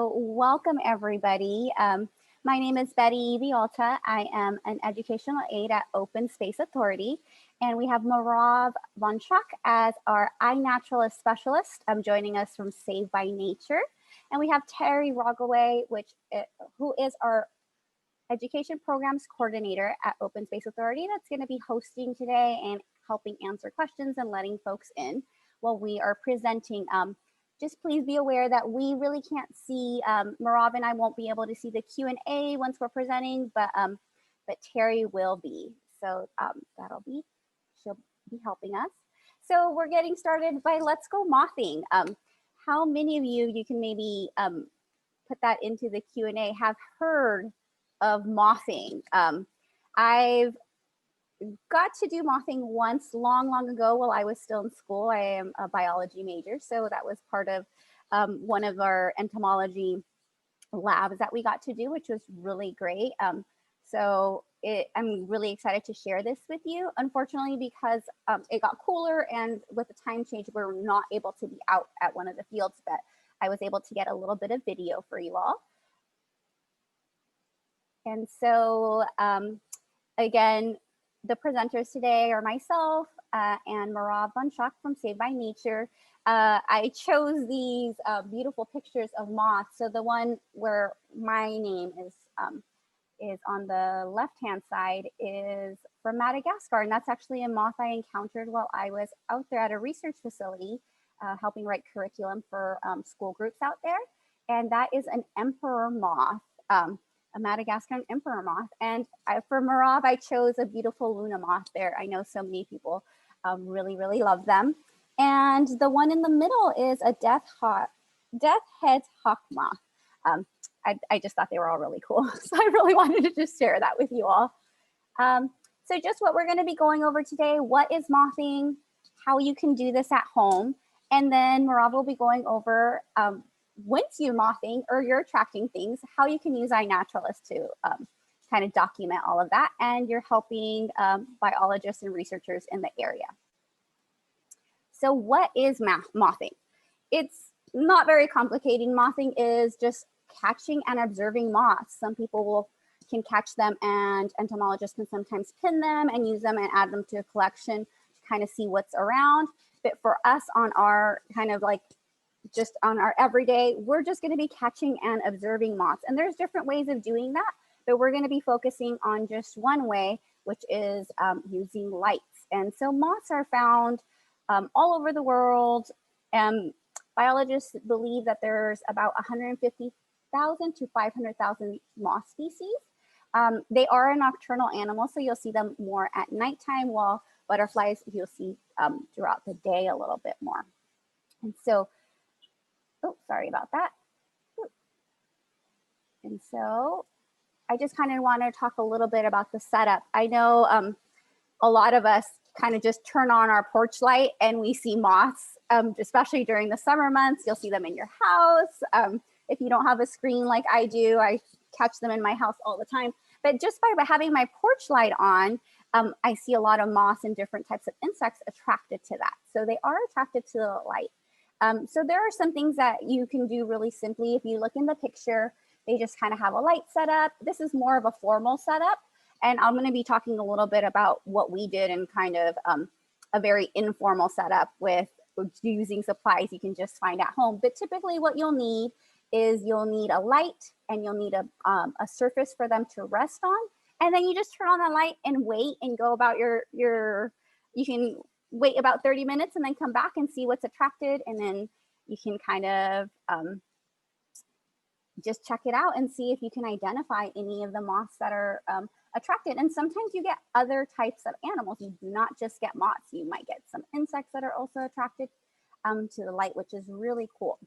Welcome everybody. My name is Betty Violta. I am an educational aide at Open Space Authority, and we have Merav as our iNaturalist specialist joining us from Save by Nature. And we have Terry Rogaway, who is our education programs coordinator at Open Space Authority, that's going to be hosting today and helping answer questions and letting folks in while we are presenting. Just please be aware that we really can't see, Merav and I won't be able to see the Q&A once we're presenting, but Terry will be. So she'll be helping us. So we're getting started by Let's Go Mothing. How many of you can maybe put that into the Q&A, have heard of mothing? I've got to do mothing once long ago while I was still in school. I am a biology major, so that was part of one of our entomology labs that we got to do, which was really great. I'm really excited to share this with you. Unfortunately, because it got cooler and with the time change, we're not able to be out at one of the fields, but I was able to get a little bit of video for you all. And so again, the presenters today are myself and Merav from Save by Nature. I chose these beautiful pictures of moths. So the one where my name is on the left-hand side is from Madagascar. And that's actually a moth I encountered while I was out there at a research facility helping write curriculum for school groups out there. And that is an emperor moth. A Madagascar emperor moth. And for Merav, I chose a beautiful Luna moth there. I know so many people really love them. And the one in the middle is a death head hawk moth. I just thought they were all really cool. So I really wanted to just share that with you all. So just what we're going to be going over today, what is mothing, how you can do this at home. And then Merav will be going over once you're mothing or you're attracting things, how you can use iNaturalist to kind of document all of that, and you're helping biologists and researchers in the area. So what is mothing? It's not very complicated. Mothing is just catching and observing moths. Some people can catch them, and entomologists can sometimes pin them and use them and add them to a collection to kind of see what's around. But for us on our kind of like just on our everyday, we're just going to be catching and observing moths. And there's different ways of doing that, but we're going to be focusing on just one way, which is using lights. And so moths are found all over the world. Biologists believe that there's about 150,000 to 500,000 moth species. They are a nocturnal animal, so you'll see them more at nighttime, while butterflies you'll see throughout the day a little bit more. And so oh, sorry about that. And so I just kind of want to talk a little bit about the setup. I know a lot of us kind of just turn on our porch light and we see moths, especially during the summer months. You'll see them in your house. If you don't have a screen like I do, I catch them in my house all the time. But just by having my porch light on, I see a lot of moths and different types of insects attracted to that. So they are attracted to the light. So there are some things that you can do really simply. If you look in the picture, they just kind of have a light setup. This is more of a formal setup. And I'm going to be talking a little bit about what we did in kind of a very informal setup with using supplies you can just find at home. But typically what you'll need is you'll need a light, and you'll need a surface for them to rest on. And then you just turn on the light and wait and go about you can wait about 30 minutes and then come back and see what's attracted. And then you can kind of just check it out and see if you can identify any of the moths that are attracted. And sometimes you get other types of animals. You do not just get moths. You might get some insects that are also attracted to the light, which is really cool.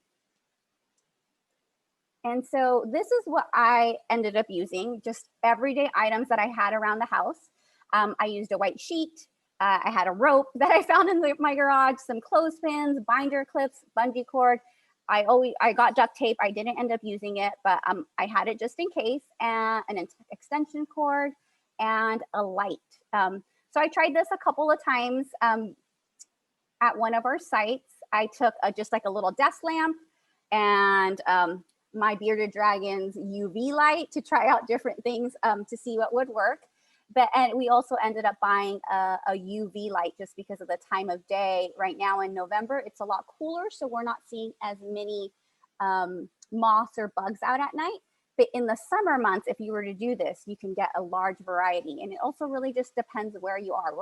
And so this is what I ended up using, just everyday items that I had around the house. I used a white sheet. I had a rope that I found in my garage, some clothespins, binder clips, bungee cord. I got duct tape. I didn't end up using it, but I had it just in case, and an extension cord and a light. So I tried this a couple of times at one of our sites. I took just like a little desk lamp and my bearded dragon's UV light to try out different things to see what would work. And we also ended up buying a UV light just because of the time of day. Right now in November, it's a lot cooler, so we're not seeing as many moths or bugs out at night. But in the summer months, if you were to do this, you can get a large variety. And it also really just depends where you are.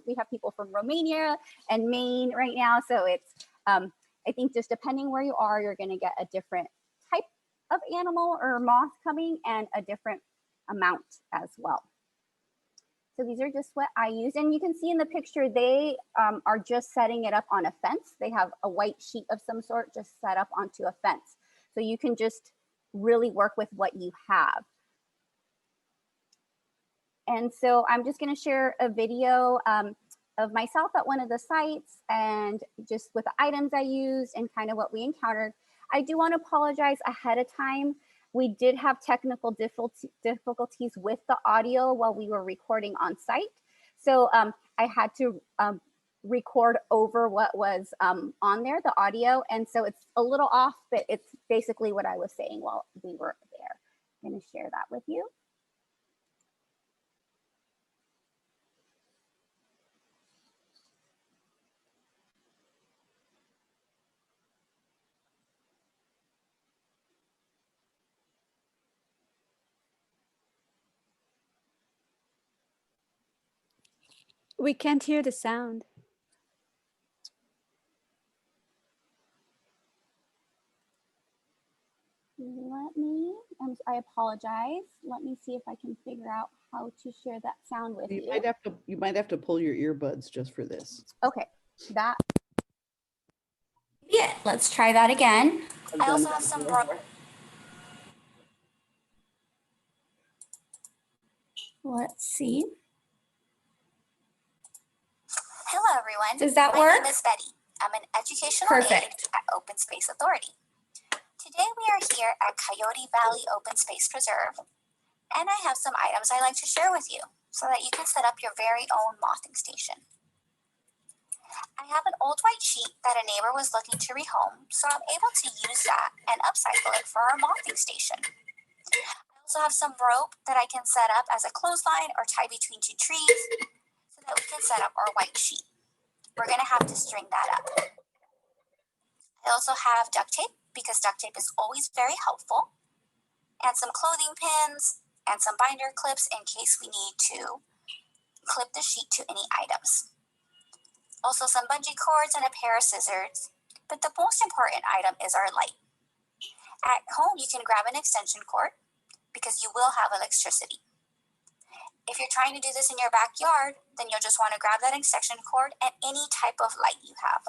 We have people from Romania and Maine right now. So it's, I think just depending where you are, you're gonna get a different type of animal or moth coming and a different amount as well. So these are just what I use. And you can see in the picture, they are just setting it up on a fence. They have a white sheet of some sort just set up onto a fence. So you can just really work with what you have. And so I'm just gonna share a video of myself at one of the sites and just with the items I used and kind of what we encountered. I do want to apologize ahead of time. We did have technical difficulties with the audio while we were recording on site. So I had to record over what was on there, the audio. And so it's a little off, but it's basically what I was saying while we were there. I'm going to share that with you. We can't hear the sound. I apologize. Let me see if I can figure out how to share that sound with you. You might have to pull your earbuds just for this. Okay, yeah, let's try that again. I also have some Let's see. Hello, everyone. Does that work? My name is Betty. I'm an educational aide at Open Space Authority. Today we are here at Coyote Valley Open Space Preserve, and I have some items I'd like to share with you so that you can set up your very own mothing station. I have an old white sheet that a neighbor was looking to rehome, so I'm able to use that and upcycle it for our mothing station. I also have some rope that I can set up as a clothesline or tie between two trees so that we can set up our white sheet. We're going to have to string that up. I also have duct tape because duct tape is always very helpful, and some clothing pins and some binder clips in case we need to clip the sheet to any items. Also some bungee cords and a pair of scissors, but the most important item is our light. At home, you can grab an extension cord because you will have electricity. If you're trying to do this in your backyard, then you'll just want to grab that extension cord and any type of light you have.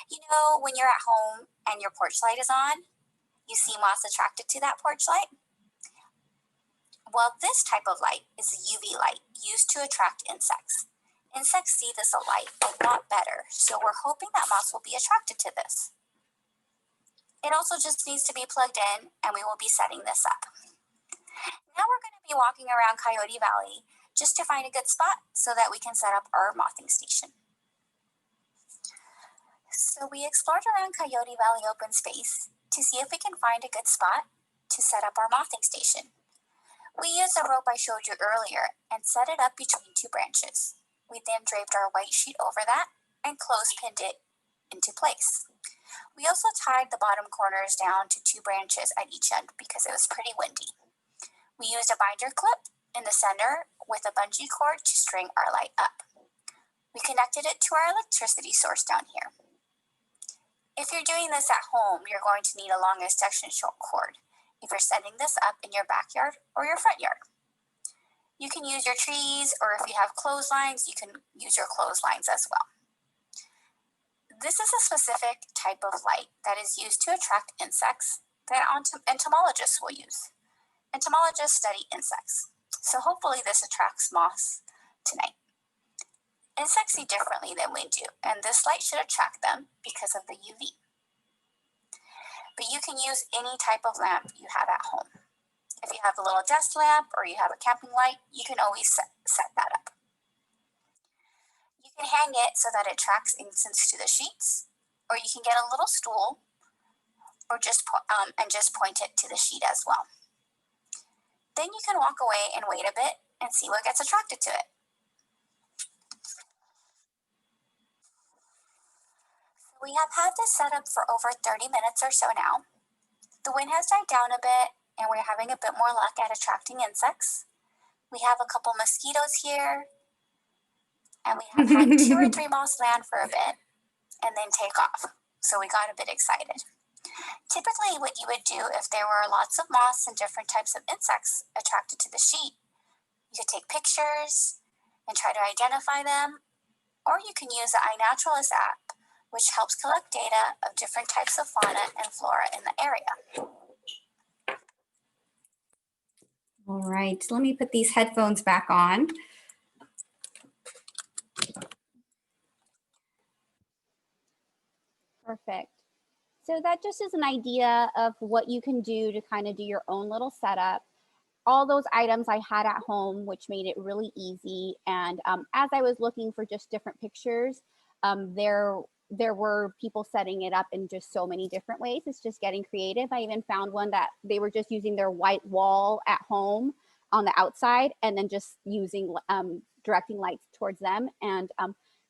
You know, when you're at home and your porch light is on, you see moths attracted to that porch light? Well, this type of light is a UV light used to attract insects. Insects see this light a lot better, so we're hoping that moths will be attracted to this. It also just needs to be plugged in, and we will be setting this up. Now we're going to be walking around Coyote Valley just to find a good spot so that we can set up our mothing station. So we explored around Coyote Valley Open Space to see if we can find a good spot to set up our mothing station. We used the rope I showed you earlier and set it up between two branches. We then draped our white sheet over that and clothespined it into place. We also tied the bottom corners down to two branches at each end because it was pretty windy. We used a binder clip in the center with a bungee cord to string our light up. We connected it to our electricity source down here. If you're doing this at home, you're going to need a long extension cord if you're setting this up in your backyard or your front yard. You can use your trees, or if you have clotheslines, you can use your clotheslines as well. This is a specific type of light that is used to attract insects that entomologists will use. Entomologists study insects, so hopefully this attracts moths tonight. Insects see differently than we do, and this light should attract them because of the UV. But you can use any type of lamp you have at home. If you have a little desk lamp or you have a camping light, you can always set that up. You can hang it so that it attracts insects to the sheets, or you can get a little stool or just point it to the sheet as well. Then you can walk away and wait a bit and see what gets attracted to it. We have had this set up for over 30 minutes or so now. The wind has died down a bit and we're having a bit more luck at attracting insects. We have a couple mosquitoes here and we have had 2 or 3 moths land for a bit and then take off. So we got a bit excited. Typically what you would do if there were lots of moths and different types of insects attracted to the sheet, you could take pictures and try to identify them, or you can use the iNaturalist app, which helps collect data of different types of fauna and flora in the area. All right, let me put these headphones back on. Perfect. So that just is an idea of what you can do to kind of do your own little setup. All those items I had at home, which made it really easy. And as I was looking for just different pictures, there were people setting it up in just so many different ways. It's just getting creative. I even found one that they were just using their white wall at home on the outside and then just using directing lights towards them. And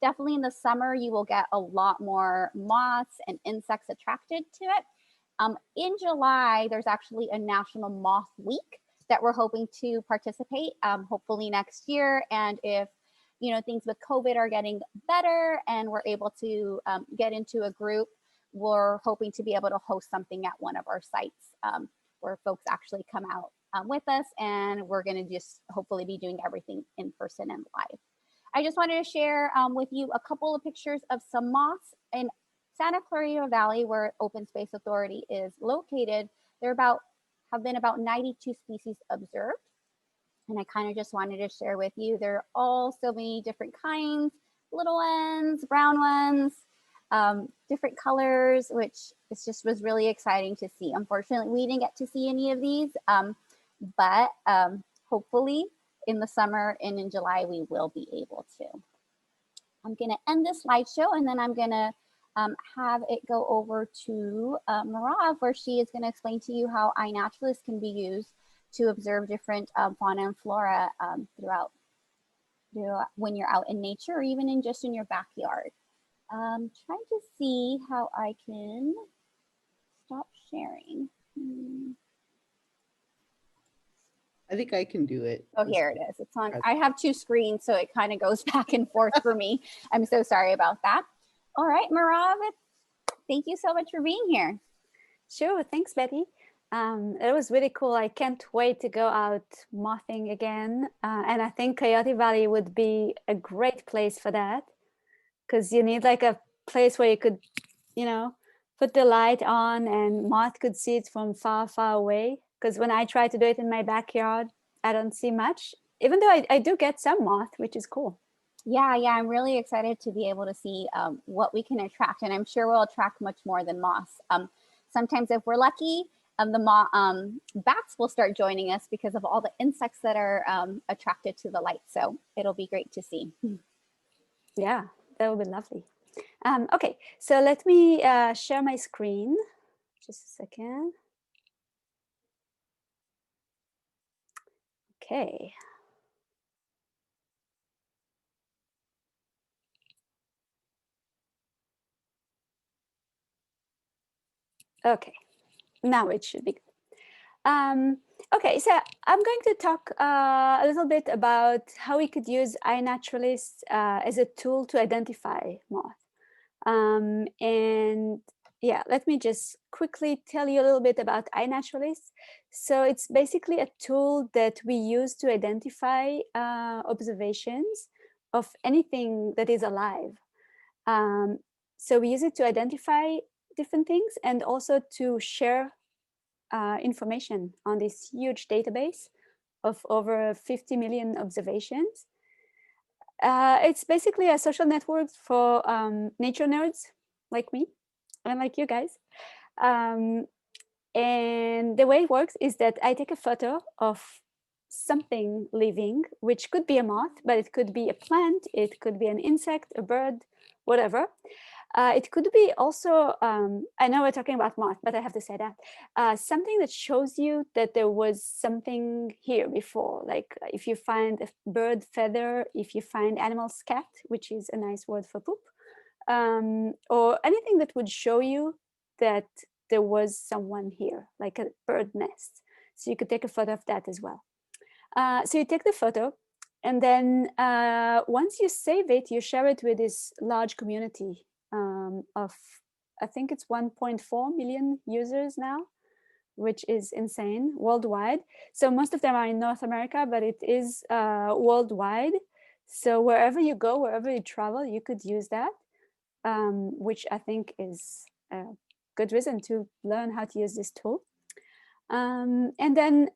definitely in the summer, you will get a lot more moths and insects attracted to it. In July, there's actually a National Moth Week that we're hoping to participate, hopefully next year. And if things with COVID are getting better and we're able to get into a group, we're hoping to be able to host something at one of our sites where folks actually come out with us, and we're going to just hopefully be doing everything in person and live. I just wanted to share with you a couple of pictures of some moths in Santa Clara Valley, where Open Space Authority is located. There have been about 92 species observed. And I kind of just wanted to share with you, there are all so many different kinds, little ones, brown ones, different colors, which was really exciting to see. Unfortunately, we didn't get to see any of these, but hopefully in the summer and in July, we will be able to. I'm gonna end this slideshow and then I'm gonna have it go over to Merav, where she is gonna explain to you how iNaturalist can be used to observe different fauna and flora throughout when you're out in nature or even in your backyard. Trying to see how I can stop sharing. I think I can do it. Oh, here it is. It's on. I have 2 screens, so it kind of goes back and forth for me. I'm so sorry about that. All right, Merav, thank you so much for being here. Sure, thanks, Betty. It was really cool. I can't wait to go out mothing again. And I think Coyote Valley would be a great place for that, because you need like a place where you could, put the light on and moth could see it from far, far away. Because when I try to do it in my backyard, I don't see much, even though I do get some moth, which is cool. Yeah, I'm really excited to be able to see what we can attract. And I'm sure we'll attract much more than moths. Sometimes if we're lucky, the bats will start joining us because of all the insects that are attracted to the light. So it'll be great to see. Yeah, that would be lovely. Okay, so let me share my screen. Just a second. Okay. Okay, now it should be good. Okay, so I'm going to talk a little bit about how we could use iNaturalist as a tool to identify moth. And yeah, let me just quickly tell you a little bit about iNaturalist. So it's basically a tool that we use to identify observations of anything that is alive. So we use it to identify different things and also to share information on this huge database of over 50 million observations. It's basically a social network for nature nerds like me and like you guys. And the way it works is that I take a photo of something living, which could be a moth, but it could be a plant, it could be an insect, a bird, whatever. It could be also, I know we're talking about moth, but I have to say that, something that shows you that there was something here before, like if you find a bird feather, if you find animal scat, which is a nice word for poop, or anything that would show you that there was someone here, like a bird nest. So you could take a photo of that as well. So you take the photo, and then once you save it, you share it with this large community of, I think it's 1.4 million users now, which is insane, worldwide. So most of them are in North America, but it is worldwide. So wherever you go, wherever you travel, you could use that, which I think is a good reason to learn how to use this tool. And then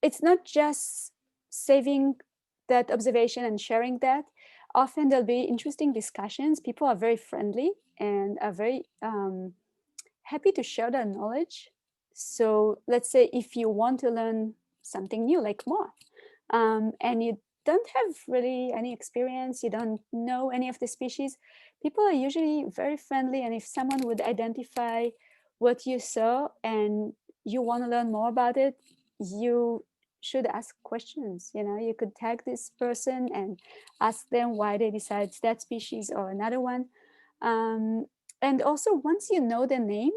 it's not just saving that observation and sharing that. Often there'll be interesting discussions. People are very friendly and are very happy to share their knowledge. So let's say if you want to learn something new like moth, and you don't have really any experience, you don't know any of the species, people are usually very friendly. And if someone would identify what you saw and you want to learn more about it, you should ask questions. You could tag this person and ask them why they decide that species or another one. And also, once you know the name,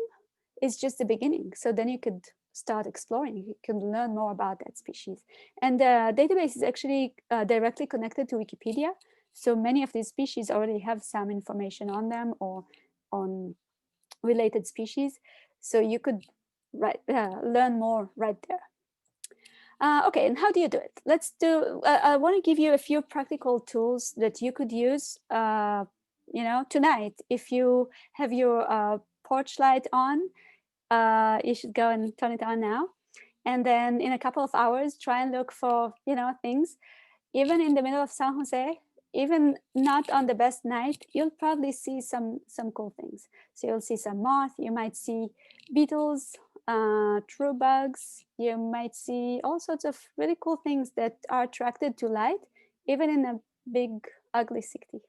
it's just the beginning. So then you could start exploring. You can learn more about that species. And the database is actually directly connected to Wikipedia. So many of these species already have some information on them or on related species. So you could learn more right there. Okay, and how do you do it? Let's do, I want to give you a few practical tools that you could use, tonight. If you have your porch light on, you should go and turn it on now. And then in a couple of hours, try and look for, things. Even in the middle of San Jose, even not on the best night, you'll probably see some cool things. So you'll see some moth, you might see beetles, true bugs, you might see all sorts of really cool things that are attracted to light, even in a big, ugly city.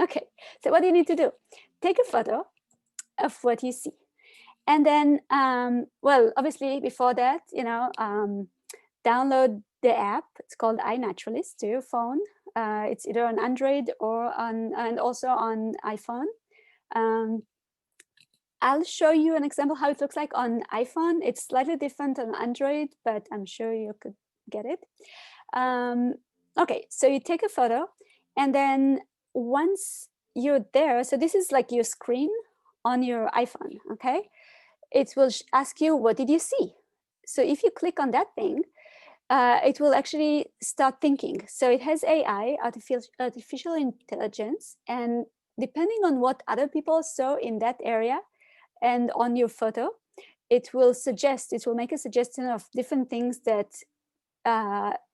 Okay, so what do you need to do? Take a photo of what you see. And then, well, obviously before that, download the app. It's called iNaturalist to your phone. It's either on Android or and also on iPhone. I'll show you an example how it looks like on iPhone. It's slightly different on Android, but I'm sure you could get it. Okay, so you take a photo, and then once you're there, so this is like your screen on your iPhone, okay? It will ask you, what did you see? So if you click on that thing, it will actually start thinking. So it has AI, artificial intelligence, and depending on what other people saw in that area and on your photo, it will make a suggestion of different things that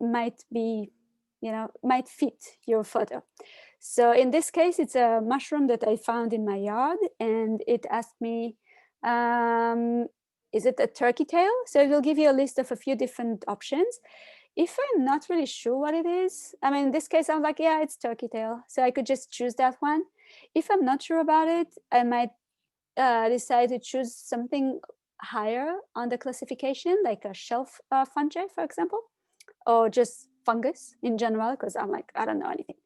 might fit your photo. So in this case, it's a mushroom that I found in my yard, and it asked me, is it a turkey tail? So it will give you a list of a few different options. If I'm not really sure what it is, I mean, in this case, I'm like, yeah, it's turkey tail. So I could just choose that one. If I'm not sure about it, I might decide to choose something higher on the classification, like a shelf fungi, for example, or just fungus in general, because I'm like, I don't know anything.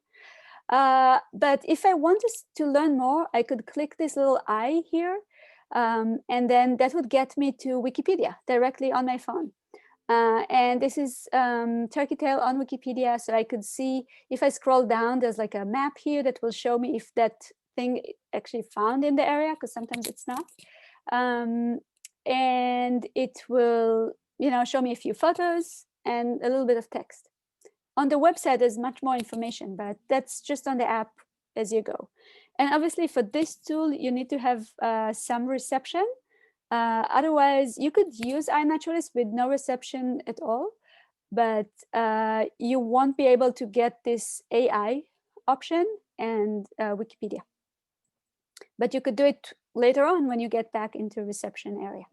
But if I wanted to learn more, I could click this little eye here, and then that would get me to Wikipedia directly on my phone. And this is turkey tail on Wikipedia, so I could see, if I scroll down, there's like a map here that will show me if that thing actually found in the area, because sometimes it's not. And it will, show me a few photos and a little bit of text. On the website, there's much more information, but that's just on the app as you go. And obviously for this tool, you need to have some reception. Otherwise, you could use iNaturalist with no reception at all, but you won't be able to get this AI option and Wikipedia. But you could do it later on when you get back into reception area.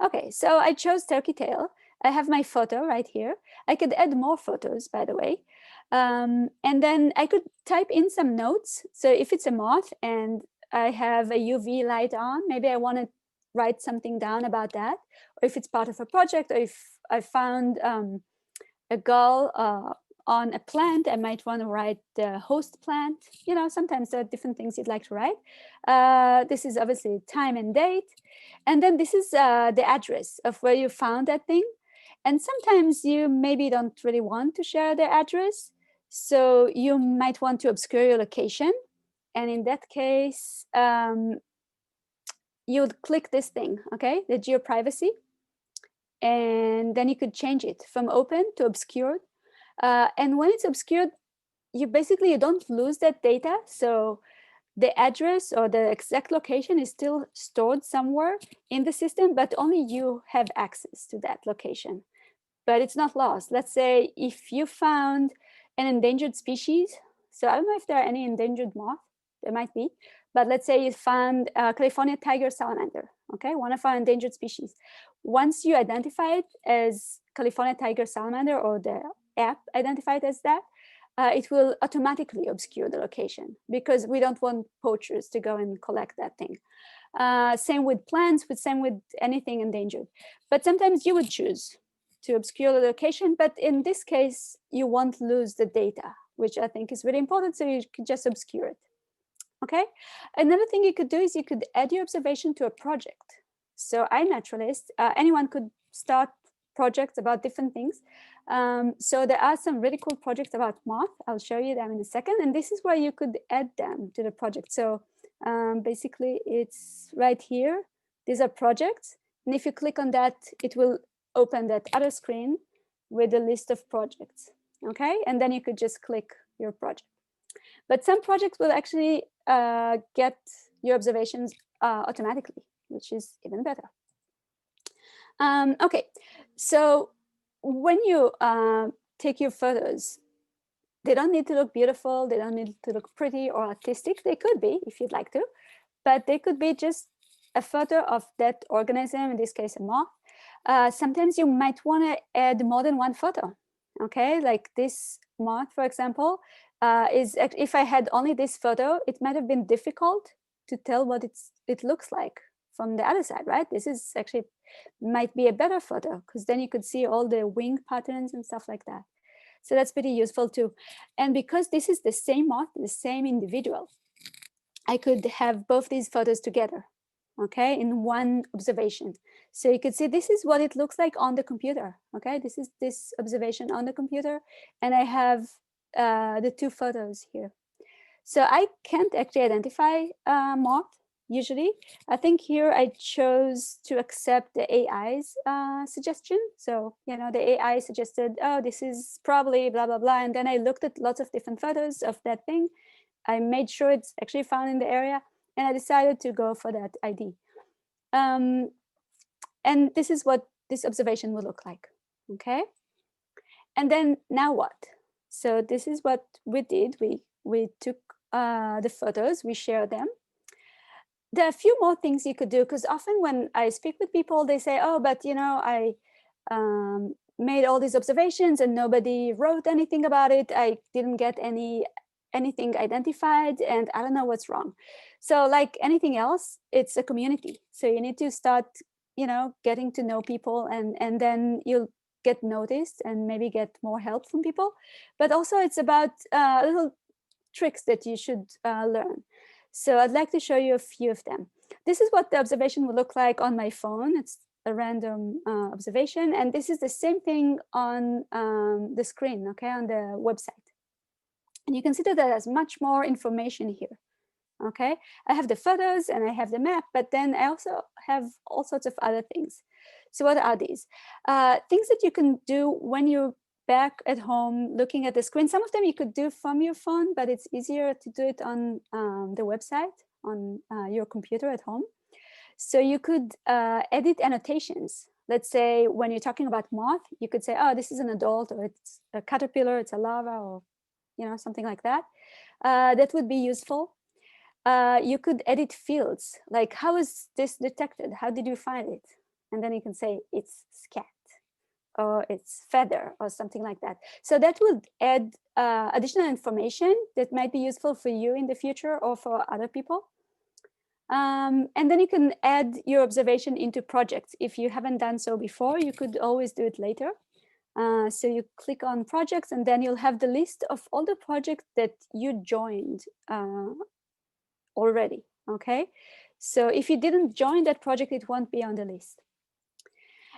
Okay, so I chose turkey tail. I have my photo right here. I could add more photos, by the way. And then I could type in some notes. So if it's a moth and I have a UV light on, maybe I want to write something down about that, or if it's part of a project, or if I found a gull on a plant, I might want to write the host plant. Sometimes there are different things you'd like to write. This is obviously time and date. And then this is the address of where you found that thing. And sometimes you maybe don't really want to share the address. So you might want to obscure your location. And in that case, you would click this thing, okay, the geoprivacy. And then you could change it from open to obscured. And when it's obscured, you don't lose that data. So the address or the exact location is still stored somewhere in the system, but only you have access to that location. But it's not lost. Let's say if you found an endangered species, so I don't know if there are any endangered moths, there might be, but let's say you found California tiger salamander, okay, one of our endangered species. Once you identify it as California tiger salamander, or the app identified as that, it will automatically obscure the location, because we don't want poachers to go and collect that thing. Same with plants, same with anything endangered. But sometimes you would choose to obscure the location, but in this case, you won't lose the data, which I think is really important, so you could just obscure it. Okay, another thing you could do is you could add your observation to a project. So iNaturalist, anyone could start projects about different things. So there are some really cool projects about moth. I'll show you them in a second. And this is where you could add them to the project. So basically it's right here. These are projects. And if you click on that, it will open that other screen with a list of projects. Okay, and then you could just click your project. But some projects will actually get your observations automatically, which is even better. Okay, so when you take your photos, they don't need to look beautiful, they don't need to look pretty or artistic. They could be if you'd like to, but they could be just a photo of that organism, in this case a moth. Sometimes you might want to add more than one photo. Okay, like this moth, for example, if I had only this photo, it might have been difficult to tell what it looks like from the other side, right? This is actually might be a better photo, because then you could see all the wing patterns and stuff like that. So that's pretty useful too. And because this is the same moth, the same individual, I could have both these photos together, okay, in one observation. So you could see this is what it looks like on the computer, okay? This is this observation on the computer, and I have the two photos here. So I can't actually identify moth usually. I think here I chose to accept the AI's suggestion. So, the AI suggested, oh, this is probably blah, blah, blah. And then I looked at lots of different photos of that thing. I made sure it's actually found in the area, and I decided to go for that ID. And this is what this observation will look like, okay? And then now what? So this is what we did. We took the photos, we shared them. There are a few more things you could do, because often when I speak with people, they say, oh, but I made all these observations and nobody wrote anything about it. I didn't get anything identified, and I don't know what's wrong. So like anything else, it's a community. So you need to start, getting to know people, and then you'll get noticed and maybe get more help from people. But also it's about little tricks that you should learn. So I'd like to show you a few of them. This is what the observation will look like on my phone. It's a random observation. And this is the same thing on the screen, okay, on the website. And you can see that there's much more information here, okay? I have the photos and I have the map, but then I also have all sorts of other things. So what are these? Things that you can do when you're back at home looking at the screen. Some of them you could do from your phone, but it's easier to do it on the website, on your computer at home. So you could edit annotations. Let's say when you're talking about moth, you could say, oh, this is an adult, or it's a caterpillar, it's a larva, or something like that. That would be useful. You could edit fields, like how is this detected? How did you find it? And then you can say it's scat, or it's feather, or something like that. So that would add additional information that might be useful for you in the future or for other people. And then you can add your observation into projects. If you haven't done so before, you could always do it later. So you click on projects, and then you'll have the list of all the projects that you joined already, okay? So if you didn't join that project, it won't be on the list.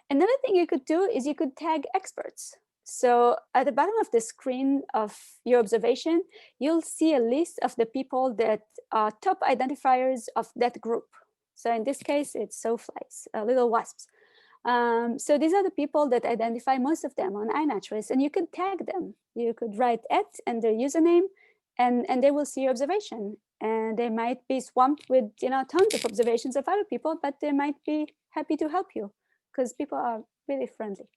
Another thing you could do is you could tag experts. So at the bottom of the screen of your observation, you'll see a list of the people that are top identifiers of that group. So in this case, it's sawflies, little wasps. So these are the people that identify most of them on iNaturalist, and you could tag them. You could write @ and their username, and they will see your observation. And they might be swamped with tons of observations of other people, but they might be happy to help you because people are really friendly.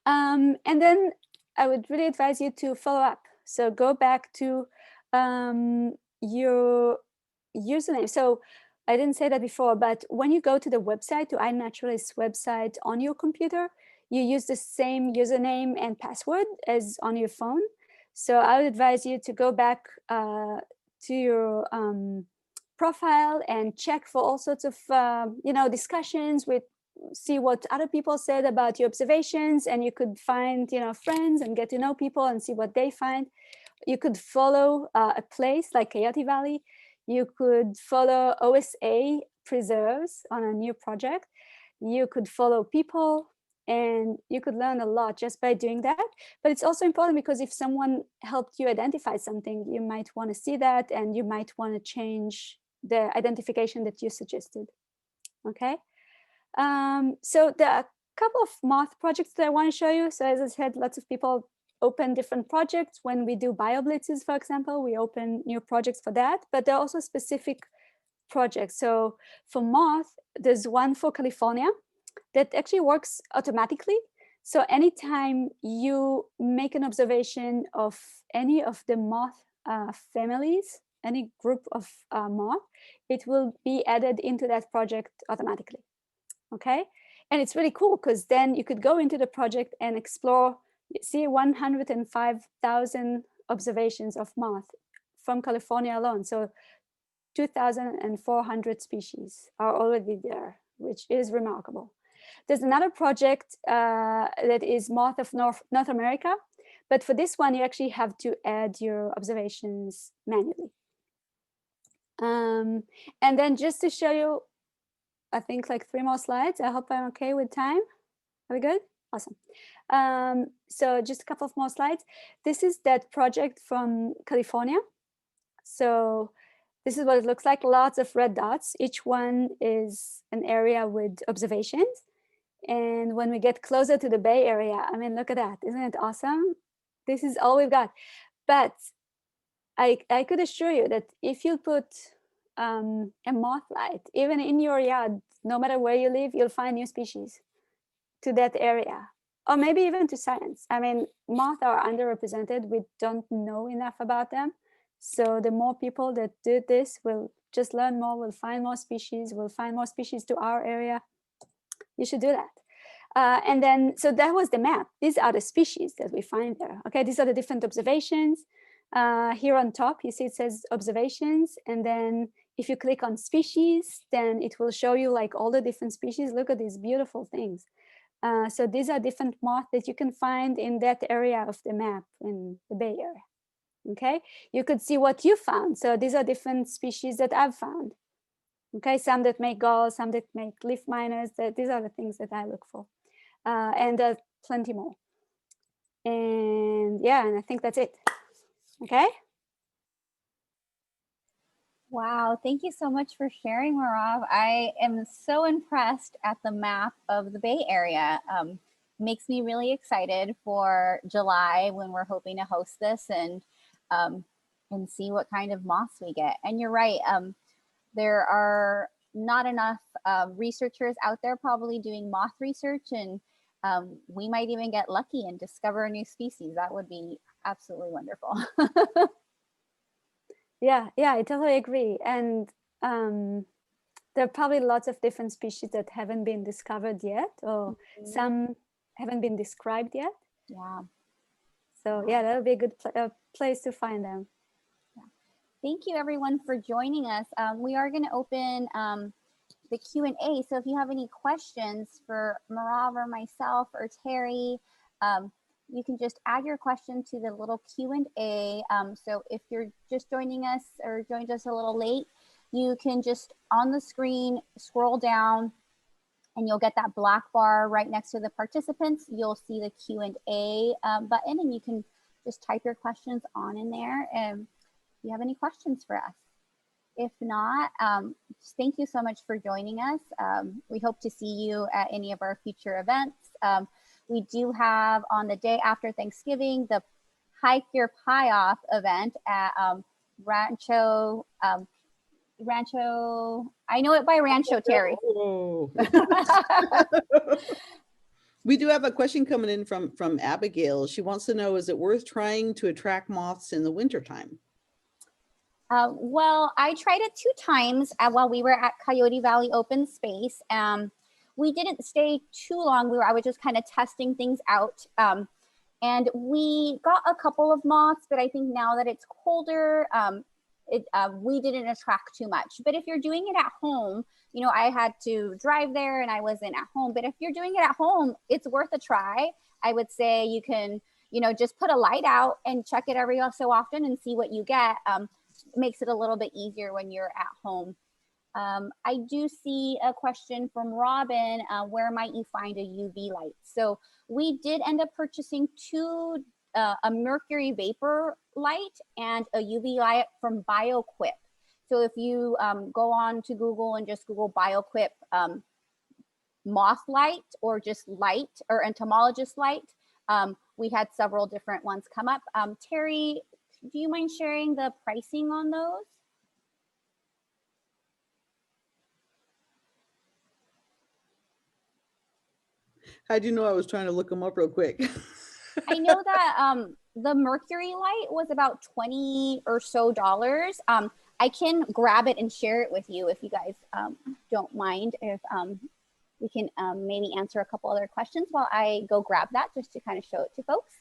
And then I would really advise you to follow up. So go back to your username. So I didn't say that before, but when you go to the website, to iNaturalist website on your computer, you use the same username and password as on your phone. So I would advise you to go back to your profile and check for all sorts of discussions with, see what other people said about your observations, and you could find friends and get to know people and see what they find. You could follow a place like Coyote Valley. You could follow OSA preserves on a new project. You could follow people, and you could learn a lot just by doing that. But it's also important because if someone helped you identify something, you might want to see that, and you might want to change the identification that you suggested. Okay. So there are a couple of moth projects that I want to show you. So as I said, lots of people open different projects. When we do bioblitzes, for example, we open new projects for that, but there are also specific projects. So for moth, there's one for California that actually works automatically. So anytime you make an observation of any of the moth families, any group of moth, it will be added into that project automatically. Okay, and it's really cool because then you could go into the project and explore, see 105,000 observations of moth from California alone. So 2,400 species are already there, which is remarkable. There's another project that is moth of North America, but for this one, you actually have to add your observations manually. And then just to show you, I think like 3 more slides. I hope I'm okay with time. Are we good? Awesome. So just a couple of more slides. This is that project from California. So this is what it looks like. Lots of red dots. Each one is an area with observations. And when we get closer to the Bay Area, I mean, look at that. Isn't it awesome? This is all we've got. But I could assure you that if you put a moth light, even in your yard, no matter where you live, you'll find new species to that area, or maybe even to science. I mean, moths are underrepresented. We don't know enough about them. So the more people that do this will just learn more, will find more species, will find more species to our area. You should do that. And then, so that was the map. These are the species that we find there. Okay, these are the different observations. Here on top, you see it says observations. And then if you click on species, then it will show you like all the different species. Look at these beautiful things. So these are different moths that you can find in that area of the map in the Bay Area. Okay, you could see what you found. So these are different species that I've found. Okay, some that make galls, some that make leaf miners. These are the things that I look for. And there's plenty more. And yeah, and I think that's it. Okay. Wow, thank you so much for sharing, Merav. I am so impressed at the map of the Bay Area. Makes me really excited for July when we're hoping to host this and see what kind of moths we get. And you're right, there are not enough researchers out there probably doing moth research, and we might even get lucky and discover a new species. That would be absolutely wonderful. Yeah, I totally agree. And there are probably lots of different species that haven't been discovered yet, or some haven't been described yet. Yeah. So yeah, that'll be a good place to find them. Yeah. Thank you everyone for joining us. We are going to open the Q&A. So if you have any questions for Merav or myself or Terry, you can just add your question to the little Q&A. So if you're just joining us or joined us a little late, you can just on the screen scroll down and you'll get that black bar right next to the participants. You'll see the Q&A button and you can just type your questions on in there. And if you have any questions for us. If not, just thank you so much for joining us. We hope to see you at any of our future events. We do have on the day after Thanksgiving, the Hike Your Pie Off event at Rancho, I know it by Rancho, Terry. Oh. We do have a question coming in from Abigail. She wants to know, is it worth trying to attract moths in the wintertime? Well, I tried it 2 times while we were at Coyote Valley Open Space. We didn't stay too long. I was just kind of testing things out. And we got a couple of moths, but I think now that it's colder, we didn't attract too much. But if you're doing it at home, you know, I had to drive there and I wasn't at home. But if you're doing it at home, it's worth a try. I would say you can, you know, just put a light out and check it every so often and see what you get. It makes it a little bit easier when you're at home. I do see a question from Robin, where might you find a UV light? So we did end up purchasing 2, a mercury vapor light and a UV light from BioQuip. So if you go on to Google and just Google BioQuip moth light or just light or entomologist light, we had several different ones come up. Terry, do you mind sharing the pricing on those? How'd you know I was trying to look them up real quick? I know that the mercury light was about $20 or so. I can grab it and share it with you if you guys don't mind. If we can maybe answer a couple other questions while I go grab that just to kind of show it to folks.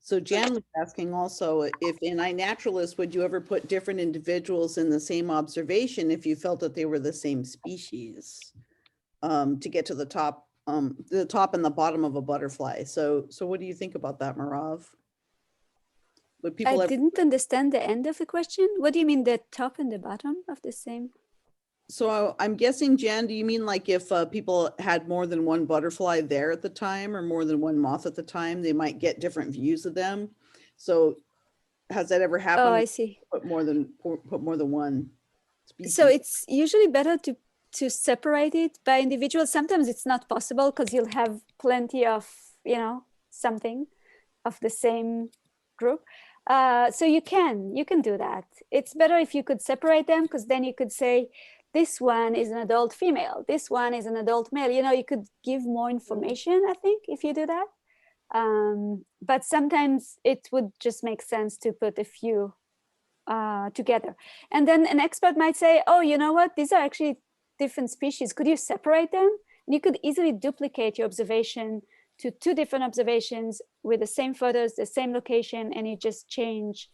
So Jan was asking also, if in iNaturalist, would you ever put different individuals in the same observation if you felt that they were the same species, to get to the top and the bottom of a butterfly? So what do you think about that, Merav? Would people I didn't understand the end of the question. What do you mean, the top and the bottom of the same? So I'm guessing, Jan, do you mean like if people had more than one butterfly there at the time or more than one moth at the time, they might get different views of them? So has that ever happened? Oh, I see. Put more than one species? So it's usually better to separate it by individual. Sometimes it's not possible because you'll have plenty of, you know, something of the same group. So you can do that. It's better if you could separate them, because then you could say, this one is an adult female, this one is an adult male. You know, you could give more information, I think, if you do that. But sometimes it would just make sense to put a few together. And then an expert might say, oh, you know what, these are actually different species. Could you separate them? And you could easily duplicate your observation to 2 different observations with the same photos, the same location, and you just change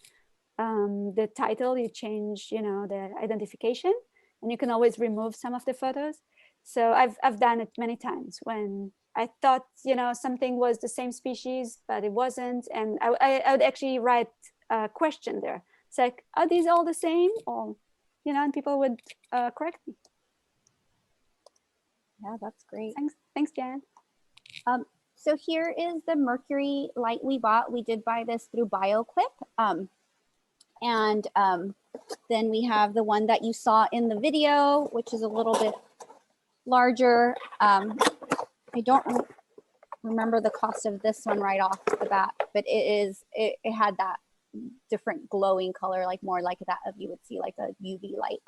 the title, you change, you know, the identification. And you can always remove some of the photos. So I've done it many times when I thought, you know, something was the same species, but it wasn't. And I would actually write a question there. It's like, are these all the same? Or, you know, and people would correct me. Yeah, that's great. Thanks, Jan. So here is the mercury light we bought. We did buy this through BioQuip. Then we have the one that you saw in the video, which is a little bit larger. I don't remember the cost of this one right off the bat, but it had that different glowing color, like more like that of you would see like a UV light.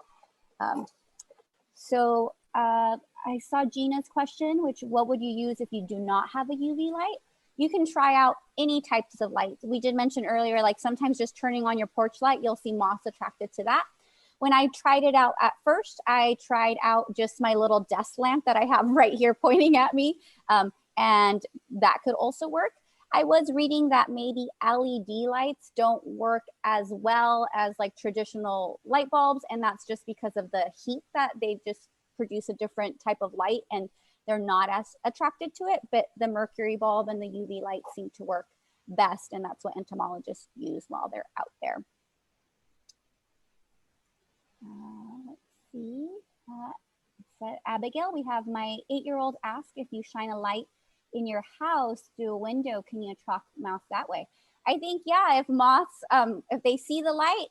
I saw Gina's question, which what would you use if you do not have a UV light? You can try out any types of lights. We did mention earlier, like sometimes just turning on your porch light, you'll see moths attracted to that. When I tried it out at first, I tried out just my little desk lamp that I have right here pointing at me, and that could also work. I was reading that maybe LED lights don't work as well as like traditional light bulbs, and that's just because of the heat that they just produce a different type of light and they're not as attracted to it. But the mercury bulb and the UV light seem to work best, and that's what entomologists use while they're out there. Let's see. So Abigail, we have my 8-year-old ask if you shine a light in your house through a window, can you attract moths that way? I think, yeah, if moths, if they see the light,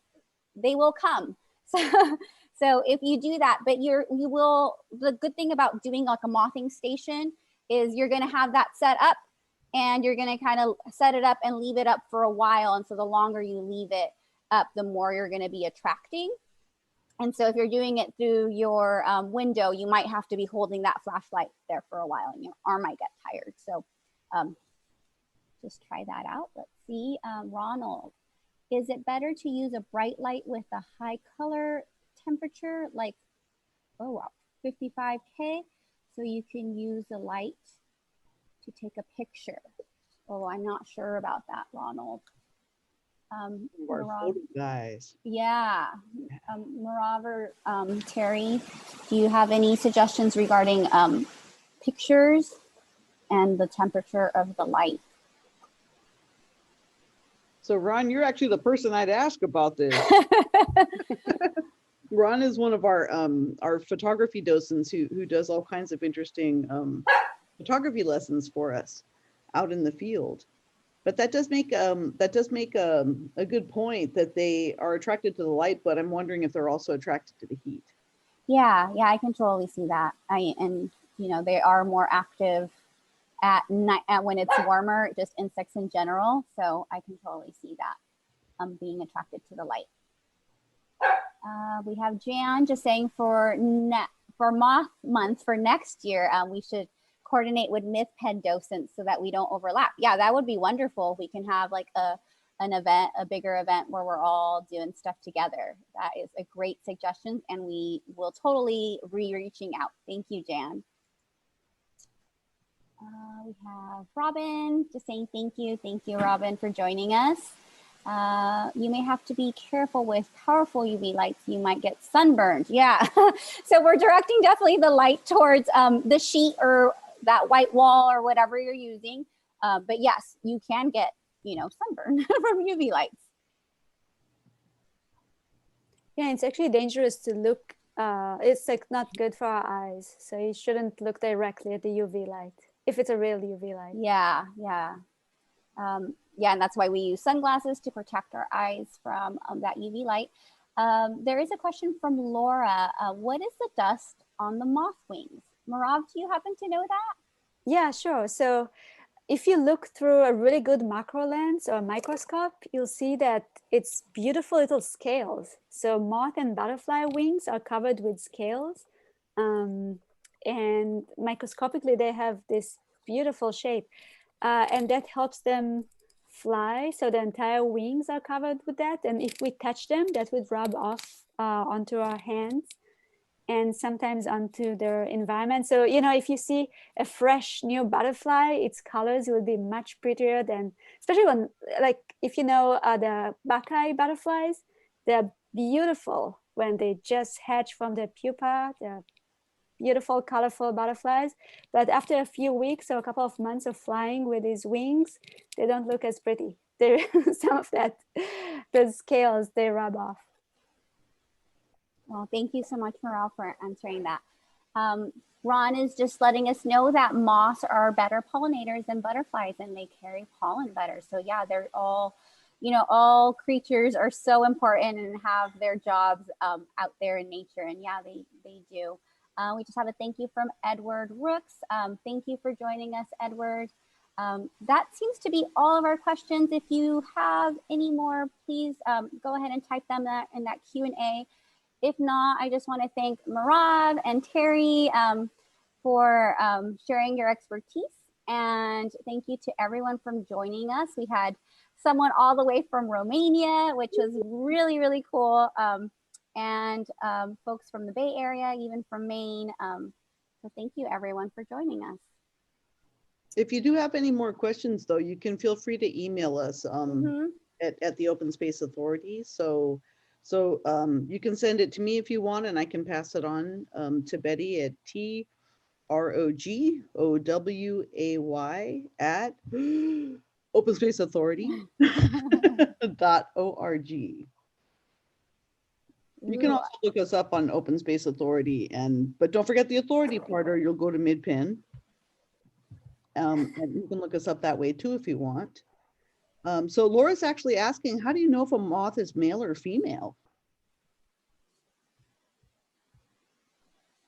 they will come. So if you do that, but the good thing about doing like a mothing station is you're gonna have that set up and you're gonna kind of set it up and leave it up for a while. And so the longer you leave it up, the more you're gonna be attracting. And so if you're doing it through your window, you might have to be holding that flashlight there for a while and your arm might get tired. So just try that out. Let's see, Ronald, is it better to use a bright light with a high color temperature, like, oh wow, 55K, so you can use a light to take a picture? Oh, I'm not sure about that, Ronald. Our guys. Yeah, Merav or Terry, do you have any suggestions regarding pictures and the temperature of the light? So Ron, you're actually the person I'd ask about this. Ron is one of our photography docents who does all kinds of interesting photography lessons for us out in the field. But that does make a good point that they are attracted to the light, but I'm wondering if they're also attracted to the heat. Yeah, I can totally see that. And you know, they are more active at night when it's warmer, just insects in general. So I can totally see that being attracted to the light. We have Jan just saying for moth month for next year, we should coordinate with myth pen docents so that we don't overlap. Yeah, that would be wonderful if we can have like an event, a bigger event where we're all doing stuff together. That is a great suggestion, and we will totally reaching out. Thank you, Jan. We have Robin just saying thank you. Thank you, Robin, for joining us. You may have to be careful with powerful UV lights. You might get sunburned. Yeah, so we're directing definitely the light towards the sheet or that white wall or whatever you're using. But yes, you can get, you know, sunburn from UV lights. Yeah, it's actually dangerous to look. It's like not good for our eyes. So you shouldn't look directly at the UV light if it's a real UV light. Yeah. Yeah, and that's why we use sunglasses to protect our eyes from that UV light. There is a question from Laura. What is the dust on the moth wings? Merav, do you happen to know that? Yeah, sure. So if you look through a really good macro lens or microscope, you'll see that it's beautiful little scales. So moth and butterfly wings are covered with scales. And microscopically, they have this beautiful shape. And that helps them fly. So the entire wings are covered with that. And if we touch them, that would rub off onto our hands and sometimes onto their environment. So, you know, if you see a fresh new butterfly, its colors will be much prettier than, especially when, like, if you know the Buckeye butterflies, they're beautiful when they just hatch from the pupa. They're beautiful, colorful butterflies. But after a few weeks or a couple of months of flying with these wings, they don't look as pretty. Some of that, the scales, they rub off. Well, thank you so much, Merav, for answering that. Ron is just letting us know that moths are better pollinators than butterflies, and they carry pollen better. So yeah, they're all, you know, all creatures are so important and have their jobs out there in nature. And yeah, they do. We just have a thank you from Edward Rooks. Thank you for joining us, Edward. That seems to be all of our questions. If you have any more, please go ahead and type them in that Q&A. If not, I just want to thank Merav and Terry for sharing your expertise. And thank you to everyone from joining us. We had someone all the way from Romania, which was really, really cool. and folks from the Bay Area, even from Maine. So thank you everyone for joining us. If you do have any more questions, though, you can feel free to email us at the Open Space Authority. So you can send it to me if you want, and I can pass it on to Betty at TROGOWAY at openspaceauthority.org. You can also look us up on Open Space Authority, but don't forget the authority part, or you'll go to MidPen. And you can look us up that way too if you want. So Laura's actually asking, how do you know if a moth is male or female?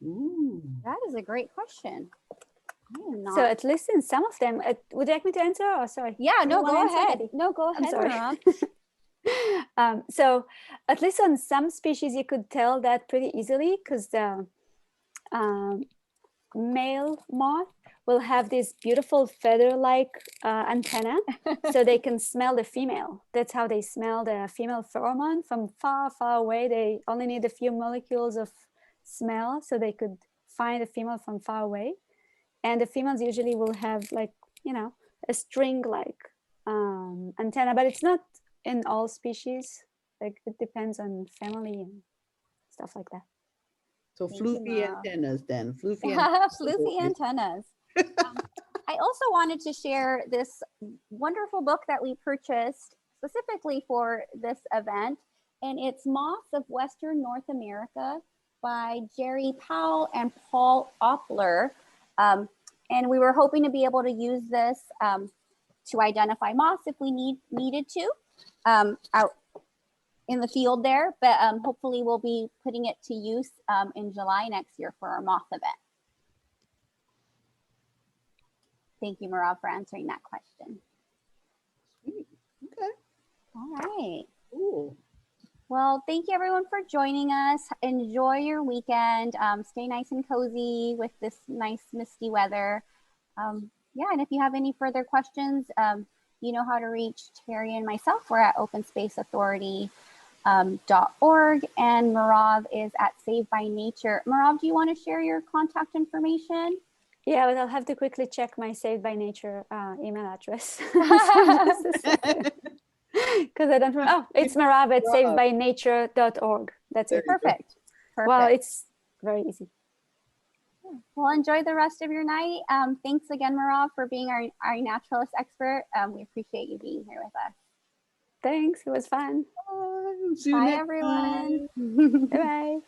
Ooh. That is a great question. I am not. So at least in some of them, would you like me to answer? Oh, sorry. Yeah, no, You wanna go answer, ahead. Betty? No, go I'm ahead, sorry. Merav. So at least on some species, you could tell that pretty easily because the male moth will have this beautiful feather-like antenna, so they can smell the female. That's how they smell the female pheromone from far, far away. They only need a few molecules of smell, so they could find a female from far away. And the females usually will have, like, you know, a string-like antenna, but it's not in all species. Like, it depends on family and stuff like that. So Thank you, floofy Merav. antennas then. Floofy antennas. Floofy antennas. I also wanted to share this wonderful book that we purchased specifically for this event, and it's Moths of Western North America by Jerry Powell and Paul Oppler. And we were hoping to be able to use this to identify moths if we needed to out in the field there, but hopefully we'll be putting it to use in July next year for our moth event. Thank you, Merav, for answering that question. Sweet. Okay. All right. Cool. Well, thank you everyone for joining us. Enjoy your weekend. Stay nice and cozy with this nice misty weather. Yeah, and if you have any further questions, you know how to reach Terry and myself. We're at openspaceauthority.org, and Merav is at Save by Nature. Merav, do you want to share your contact information? Yeah, but I'll have to quickly check my Save by Nature email address. Because I don't remember. Oh, it's Merav at savebynature.org. That's it. Perfect. Well, it's very easy. Well, enjoy the rest of your night. Thanks again, Merav, for being our iNaturalist expert. We appreciate you being here with us. Thanks. It was fun. See you Bye, next everyone. Bye-bye.